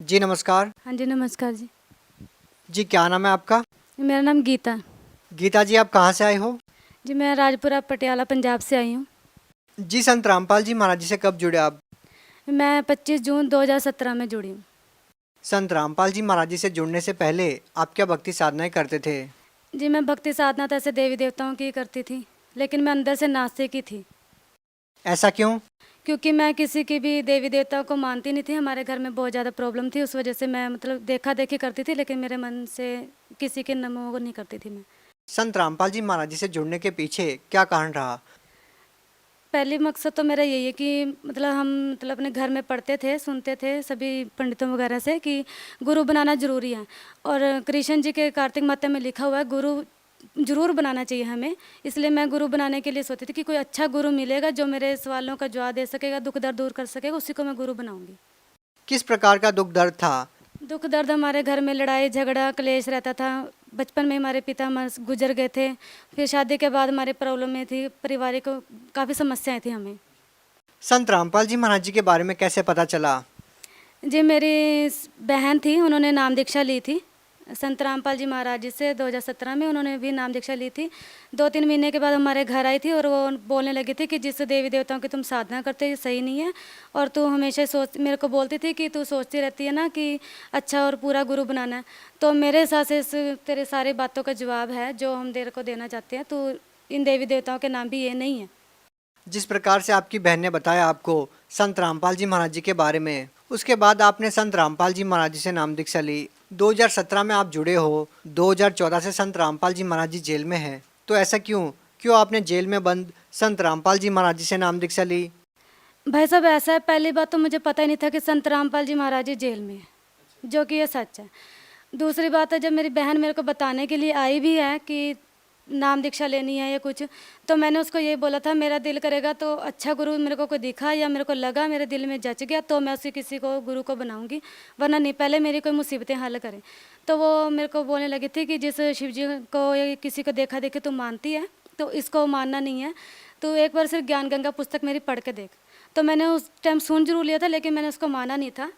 जी नमस्कार। हाँ जी, नमस्कार जी। जी क्या नाम है आपका? मेरा नाम गीता। गीता जी आप कहाँ से आए हो? जी, मैं राजपुरा पटियाला पंजाब से आई हूँ। जी संत रामपाल जी महाराज जी से कब जुड़े आप? मैं 25 जून 2017 में जुड़ी हूँ। संत रामपाल जी महाराज जी से जुड़ने से पहले आप क्या भक्ति साधनाएं करते थे? जी, मैं भक्ति साधना तो ऐसे देवी देवताओं की करती थी, लेकिन मैं अंदर से नास्तिक ही थी। ऐसा क्यों? क्योंकि मैं किसी की भी देवी देवताओं को मानती नहीं थी। हमारे घर में बहुत ज़्यादा प्रॉब्लम थी, उस वजह से मैं देखा-देखी करती थी, लेकिन मेरे मन से किसी के नमों को नहीं करती थी मैं। संत रामपाल जी महाराज जी से जुड़ने के पीछे क्या कारण रहा? पहली मकसद तो मेरा यही है कि हम अपने घर में पढ़ते थे, सुनते थे सभी पंडितों वगैरह से कि गुरु बनाना ज़रूरी है। और कृष्ण जी के कार्तिक मात्य में लिखा हुआ है गुरु ज़रूर बनाना चाहिए हमें। इसलिए मैं गुरु बनाने के लिए सोचती थी कि कोई अच्छा गुरु मिलेगा जो मेरे सवालों का जवाब दे सकेगा, दुख दर्द दूर कर सकेगा, उसी को मैं गुरु बनाऊंगी। किस प्रकार का दुख दर्द था? दुख दर्द हमारे घर में लड़ाई झगड़ा क्लेश रहता था। बचपन में हमारे पिता गुजर गए थे। फिर शादी के बाद हमारे प्रॉब्लम में थी, पारिवारिक काफ़ी समस्याएं थी हमें। संत रामपाल जी महाराज जी के बारे में कैसे पता चला? जी, मेरी बहन थी, उन्होंने नाम दीक्षा ली थी संत रामपाल जी महाराज जी से 2017 में। उन्होंने भी नाम दीक्षा ली थी। 2-3 महीने के बाद हमारे घर आई थी और वो बोलने लगी थी कि जिस देवी देवताओं की तुम साधना करते हो ये सही नहीं है, और तू हमेशा मेरे को बोलती थी कि तू सोचती रहती है ना कि अच्छा और पूरा गुरु बनाना है। तो मेरे हिसाब से इस तेरे सारी बातों का जवाब है जो हम तेरे को देना चाहते हैं। तो इन देवी देवताओं के नाम भी ये नहीं है। जिस प्रकार से आपकी बहन ने बताया आपको संत रामपाल जी महाराज जी के बारे में, उसके बाद आपने संत रामपाल जी महाराज जी से नाम दीक्षा ली। 2017 में आप जुड़े हो। 2014 से संत रामपाल जी महाराज जी जेल में हैं। तो ऐसा क्यों? क्यों आपने जेल में बंद संत रामपाल जी महाराज जी से नाम दीक्षा ली? भाई साहब, ऐसा है, पहली बात तो मुझे पता ही नहीं था कि संत रामपाल जी महाराज जी जेल में है, जो कि ये सच है। दूसरी बात है, जब मेरी बहन मेरे को बताने के लिए आई भी है कि नाम दीक्षा लेनी है या कुछ, तो मैंने उसको ये बोला था मेरा दिल करेगा तो अच्छा गुरु मेरे को कोई दिखा या मेरे को लगा मेरे दिल में जच गया तो मैं उसी किसी को गुरु को बनाऊंगी, वरना नहीं, पहले मेरी कोई मुसीबतें हल करे। तो वो मेरे को बोलने लगी थी कि जिस शिव जी को या किसी को देखा देखे तू मानती है तो इसको मानना नहीं है, तो एक बार सिर्फ ज्ञान गंगा पुस्तक मेरी पढ़ के देख। तो मैंने उस टाइम सुन जरूर लिया था, लेकिन मैंने उसको माना नहीं था।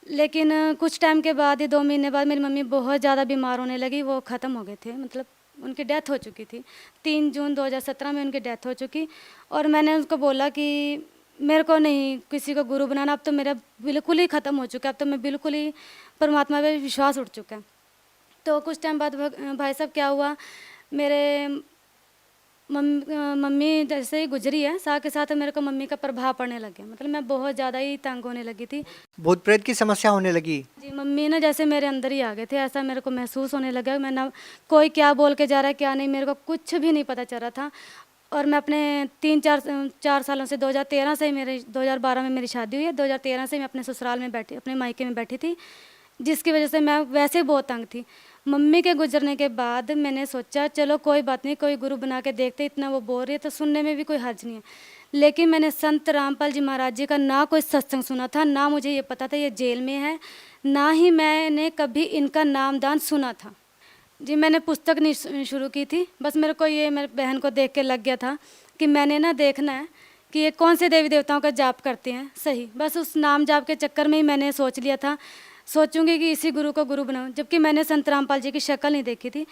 लेकिन कुछ टाइम के बाद ही 2 महीने बाद मेरी मम्मी बहुत ज़्यादा बीमार होने लगी। वो ख़त्म हो गए थे, उनकी डेथ हो चुकी थी। 3 जून 2017 में उनकी डेथ हो चुकी। और मैंने उसको बोला कि मेरे को नहीं किसी को गुरु बनाना, अब तो मेरा बिल्कुल ही ख़त्म हो चुका है, अब तो मैं बिल्कुल ही परमात्मा पे विश्वास उठ चुका है। तो कुछ टाइम बाद भाई साहब क्या हुआ, मेरे मम्मी जैसे ही गुजरी है, साथ के साथ मेरे को मम्मी का प्रभाव पड़ने लग गया। मैं बहुत ज़्यादा ही तंग होने लगी थी। भूत प्रेत की समस्या होने लगी? जी, मम्मी ना जैसे मेरे अंदर ही आ गए थे, ऐसा मेरे को महसूस होने लगा। मैं ना कोई क्या बोल के जा रहा है क्या नहीं, मेरे को कुछ भी नहीं पता चल रहा था। और मैं अपने 3-4 सालों से 2013 से ही मेरे 2012 में मेरी शादी हुई है। 2013 से मैं अपने ससुराल में बैठी, अपने मायके में बैठी थी, जिसकी वजह से मैं वैसे ही बहुत तंग थी। मम्मी के गुजरने के बाद मैंने सोचा चलो कोई बात नहीं, कोई गुरु बना के देखते, इतना वो बोल रही है तो सुनने में भी कोई हर्ज नहीं है। लेकिन मैंने संत रामपाल जी महाराज जी का ना कोई सत्संग सुना था, ना मुझे ये पता था ये जेल में है, ना ही मैंने कभी इनका नामदान सुना था। जी, मैंने पुस्तक नहीं शुरू की थी, बस मेरे को ये मेरी बहन को देख के लग गया था कि मैंने ना देखना है कि ये कौन से देवी देवताओं का जाप करते हैं सही। बस उस नाम जाप के चक्कर में ही मैंने सोच लिया था, सोचूंगी कि इसी गुरु को गुरु बनाऊं, जबकि मैंने संत रामपाल जी की शक्ल नहीं देखी थी।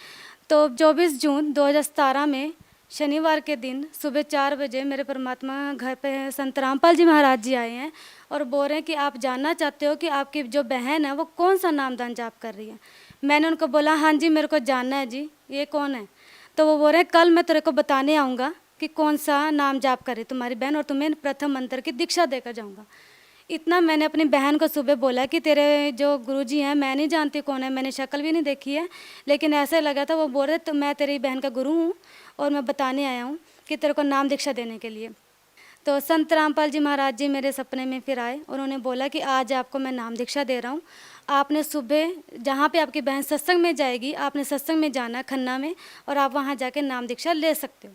तो 24 जून 2017 में शनिवार के दिन सुबह 4 बजे मेरे परमात्मा घर पे संत रामपाल जी महाराज जी आए हैं और बोल रहे हैं कि आप जानना चाहते हो कि आपकी जो बहन है वो कौन सा नामदान जाप कर रही है। मैंने उनको बोला हाँ जी मेरे को जानना है जी, ये कौन है। तो वो बोल रहे हैं कल मैं तेरे को बताने आऊँगा कि कौन सा नाम जाप कर रही तुम्हारी बहन, और तुम्हें प्रथम मंत्र की दीक्षा देकर जाऊँगा। इतना मैंने अपनी बहन को सुबह बोला कि तेरे जो गुरुजी हैं मैं नहीं जानती कौन है, मैंने शक्ल भी नहीं देखी है, लेकिन ऐसे लगा था वो बोल रहे तो मैं तेरी बहन का गुरु हूँ और मैं बताने आया हूँ कि तेरे को नाम दीक्षा देने के लिए। तो संत रामपाल जी महाराज जी मेरे सपने में फिर आए, उन्होंने बोला कि आज आपको मैं नाम दीक्षा दे रहा हूँ। आपने सुबह जहाँ पे आपकी बहन सत्संग में जाएगी, आपने सत्संग में जाना खन्ना में, और आप वहाँ जाके नाम दीक्षा ले सकते हो।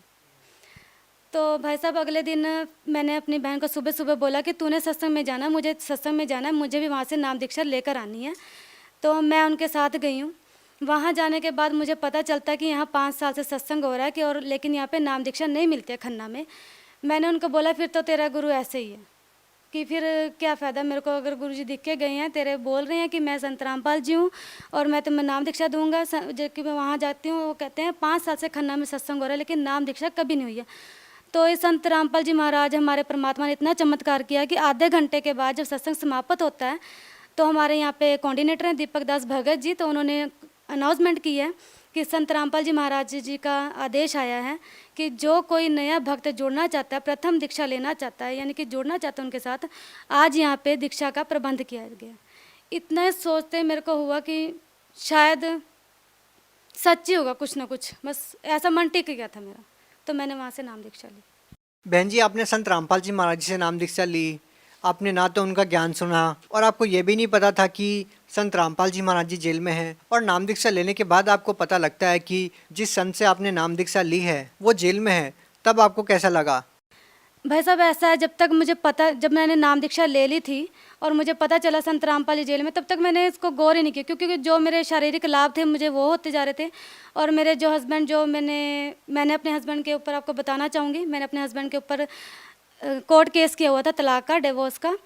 तो भाई साहब अगले दिन मैंने अपनी बहन को सुबह सुबह बोला कि तूने सत्संग में जाना, मुझे सत्संग में जाना है, मुझे भी वहाँ से नाम दीक्षा लेकर आनी है। तो मैं उनके साथ गई हूँ। वहाँ जाने के बाद मुझे पता चलता कि यहाँ 5 साल से सत्संग हो रहा है कि और लेकिन यहाँ पे नाम दीक्षा नहीं मिलती है खन्ना में। मैंने उनको बोला फिर तो तेरा गुरु ऐसे ही है। कि फिर क्या फ़ायदा मेरे को, अगर गुरुजी दिख के गए हैं, तेरे बोल रहे हैं कि मैं संत रामपाल जी हूँ और मैं तुम्हें नाम दीक्षा दूंगा, जबकि मैं वहाँ जाती हूँ, वो कहते हैं 5 साल से खन्ना में सत्संग हो रहा है लेकिन नाम दीक्षा कभी नहीं हुई है। तो इस संत रामपाल जी महाराज, हमारे परमात्मा ने इतना चमत्कार किया कि आधे घंटे के बाद जब सत्संग समाप्त होता है तो हमारे यहाँ पे कोऑर्डिनेटर हैं दीपक दास भगत जी, तो उन्होंने अनाउंसमेंट की है कि संत रामपाल जी महाराज जी का आदेश आया है कि जो कोई नया भक्त जुड़ना चाहता है, प्रथम दीक्षा लेना चाहता है, यानी कि जुड़ना चाहता है उनके साथ, आज यहाँ पे दीक्षा का प्रबंध किया गया। इतना सोचते मेरे को हुआ कि शायद सच्ची होगा कुछ ना कुछ, बस ऐसा मन टिक गया था मेरा, तो मैंने वहाँ से नाम दीक्षा ली। बहन जी, आपने संत रामपाल जी महाराज जी से नाम दीक्षा ली, आपने ना तो उनका ज्ञान सुना और आपको ये भी नहीं पता था कि संत रामपाल जी महाराज जी जेल में हैं, और नाम दीक्षा लेने के बाद आपको पता लगता है कि जिस संत से आपने नाम दीक्षा ली है वो जेल में है, तब आपको कैसा लगा? भाई साहब, ऐसा है, जब मैंने नाम दीक्षा ले ली थी और मुझे पता चला संत रामपाल जी जेल में, तब तक मैंने इसको गौर ही नहीं किया, क्योंकि जो मेरे शारीरिक लाभ थे मुझे वो होते जा रहे थे। और मेरे जो हस्बैंड, जो मैंने अपने हस्बैंड के ऊपर आपको बताना चाहूँगी, मैंने अपने हस्बैंड के ऊपर कोर्ट केस किया हुआ था, तलाक का, डिवोर्स का,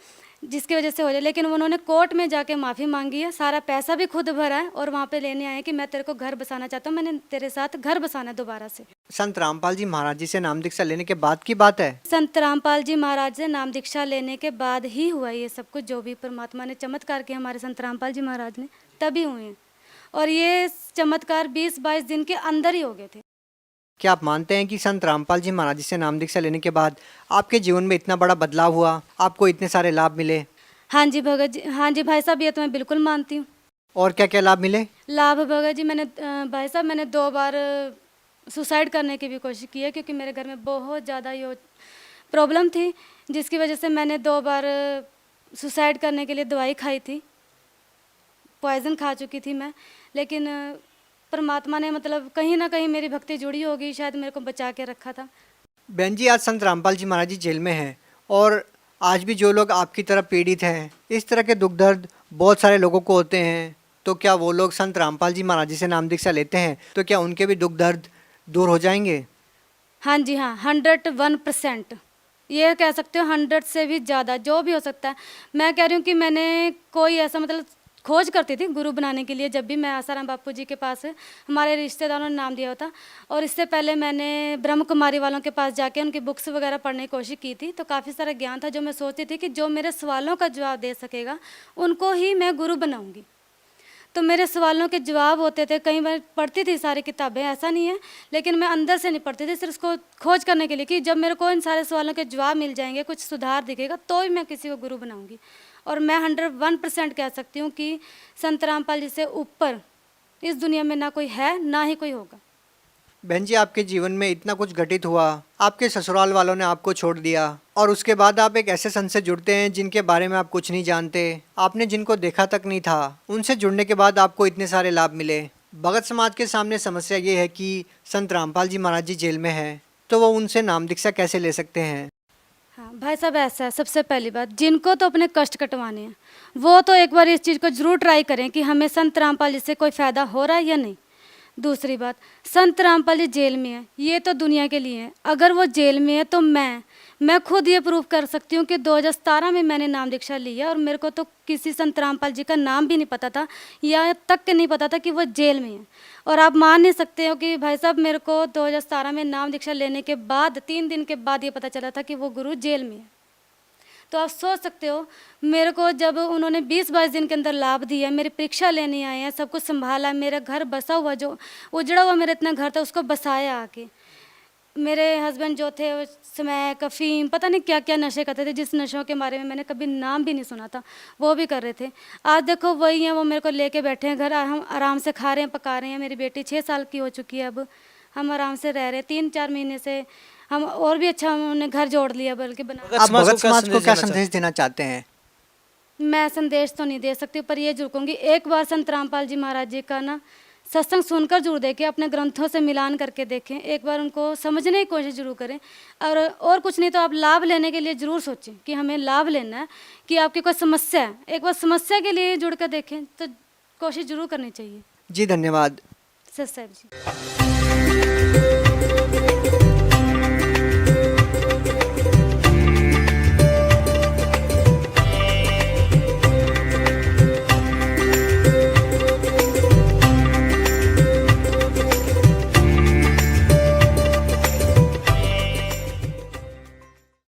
जिसकी वजह से हो जाए, लेकिन उन्होंने कोर्ट में जाके माफ़ी मांगी है, सारा पैसा भी खुद भरा है और वहाँ पे लेने आए कि मैं तेरे को घर बसाना चाहता हूँ, मैंने तेरे साथ घर बसाना है दोबारा से। संत रामपाल जी महाराज जी से नाम दीक्षा लेने के बाद की बात है? संत रामपाल जी महाराज से नाम दीक्षा लेने के बाद ही हुआ ये सब कुछ, जो भी परमात्मा ने चमत्कार किया हमारे संत रामपाल जी महाराज ने, तभी हुए हैं। और ये चमत्कार 20-22 दिन के अंदर ही हो गए थे। क्या आप मानते हैं कि संत रामपाल जी महाराज जी से नाम दीक्षा लेने के बाद आपके जीवन में इतना बड़ा बदलाव हुआ, आपको इतने सारे लाभ मिले? हाँ जी भगत जी, हाँ जी भाई साहब, ये तो मैं बिल्कुल मानती हूँ। और क्या क्या लाभ मिले? लाभ भगत जी, भाई साहब, मैंने 2 बार सुसाइड करने की भी कोशिश की है, क्योंकि मेरे घर में बहुत ज़्यादा ये प्रॉब्लम थी, जिसकी वजह से मैंने 2 बार सुसाइड करने के लिए दवाई खाई थी, पॉइज़न खा चुकी थी मैं, लेकिन परमात्मा ने मतलब कहीं ना कहीं मेरी भक्ति जुड़ी होगी, शायद मेरे को बचा के रखा था। बहन जी, आज संत रामपाल जी महाराज जी जेल में हैं और आज भी जो लोग आपकी तरह पीड़ित हैं, इस तरह के दुख दर्द बहुत सारे लोगों को होते हैं, तो क्या वो लोग संत रामपाल जी महाराज जी से नाम दीक्षा लेते हैं तो क्या उनके भी दुख दर्द दूर हो जाएंगे? हाँ जी, हाँ, 101%, ये कह सकते हो, 100 से भी ज़्यादा, जो भी हो सकता है। मैं कह रही हूँ कि मैंने कोई ऐसा मतलब खोज करती थी गुरु बनाने के लिए, जब भी मैं आसाराम बापू जी के पास, हमारे रिश्तेदारों ने नाम दिया होता, और इससे पहले मैंने ब्रह्म कुमारी वालों के पास जाके उनकी बुक्स वगैरह पढ़ने की कोशिश की थी, तो काफ़ी सारा ज्ञान था, जो मैं सोचती थी कि जो मेरे सवालों का जवाब दे सकेगा उनको ही मैं गुरु बनाऊंगी। तो मेरे सवालों के जवाब होते थे, कई बार पढ़ती थी सारी किताबें, ऐसा नहीं है, लेकिन मैं अंदर से नहीं पढ़ती थी, सिर्फ उसको खोज करने के लिए कि जब मेरे को इन सारे सवालों के जवाब मिल जाएंगे, कुछ सुधार दिखेगा, तो ही मैं किसी को गुरु बनाऊंगी। और मैं 101% कह सकती हूँ कि संत रामपाल जी से ऊपर इस दुनिया में ना कोई है, ना ही कोई होगा। बहन जी, आपके जीवन में इतना कुछ घटित हुआ, आपके ससुराल वालों ने आपको छोड़ दिया और उसके बाद आप एक ऐसे संत से जुड़ते हैं जिनके बारे में आप कुछ नहीं जानते, आपने जिनको देखा तक नहीं था, उनसे जुड़ने के बाद आपको इतने सारे लाभ मिले। भगत समाज के सामने समस्या ये है कि संत रामपाल जी महाराज जी जेल में हैं, तो वो उनसे नाम दीक्षा कैसे ले सकते हैं? हाँ भाई साहब, ऐसा है, सबसे पहली बात, जिनको तो अपने कष्ट कटवाने हैं वो तो एक बार इस चीज़ को ज़रूर ट्राई करें कि हमें संत रामपाल जी से कोई फ़ायदा हो रहा है या नहीं। दूसरी बात, संत रामपाल जी जेल में है, ये तो दुनिया के लिए है, अगर वो जेल में है तो मैं खुद ये प्रूफ कर सकती हूँ कि 2017 में मैंने नाम दीक्षा ली है और मेरे को तो किसी संत रामपाल जी का नाम भी नहीं पता था, या तक के नहीं पता था कि वो जेल में है। और आप मान नहीं सकते हो कि भाई साहब, मेरे को 2017 में नाम दीक्षा लेने के बाद 3 दिन के बाद ये पता चला था कि वो गुरु जेल में है। तो आप सोच सकते हो, मेरे को जब उन्होंने 20-22 दिन के अंदर लाभ दिया, मेरी परीक्षा लेने आए हैं, सब कुछ संभाला, मेरा घर बसा हुआ, जो उजड़ा हुआ मेरा इतना घर था उसको बसाया आके। मेरे हस्बैंड जो थे उस समय अफीम, पता नहीं क्या क्या नशे करते थे, जिस नशों के बारे में मैंने कभी नाम भी नहीं सुना था, वो भी कर रहे थे। आज देखो वही हैं, वो मेरे को लेके बैठे हैं घर, हम आराम से खा रहे हैं, पका रहे हैं। मेरी बेटी 6 साल की हो चुकी है, अब हम आराम से रह रहे हैं। 3-4 महीने से हम और भी अच्छा हमने घर जोड़ लिया, बल्कि बना। आप भगत समाज को क्या संदेश देना चाहते हैं? मैं संदेश तो नहीं दे सकती, पर ये जरूर कहूँगी, एक बार संत रामपाल जी महाराज जी का ना सत्संग सुनकर जरूर देखें, अपने ग्रंथों से मिलान करके देखें, एक बार उनको समझने की कोशिश जरूर करें। और कुछ नहीं तो आप लाभ लेने के लिए ज़रूर सोचें कि हमें लाभ लेना है, कि आपकी कोई समस्या है, एक बार समस्या के लिए जुड़ कर देखें, तो कोशिश जरूर करनी चाहिए। जी धन्यवाद। सर साहब जी।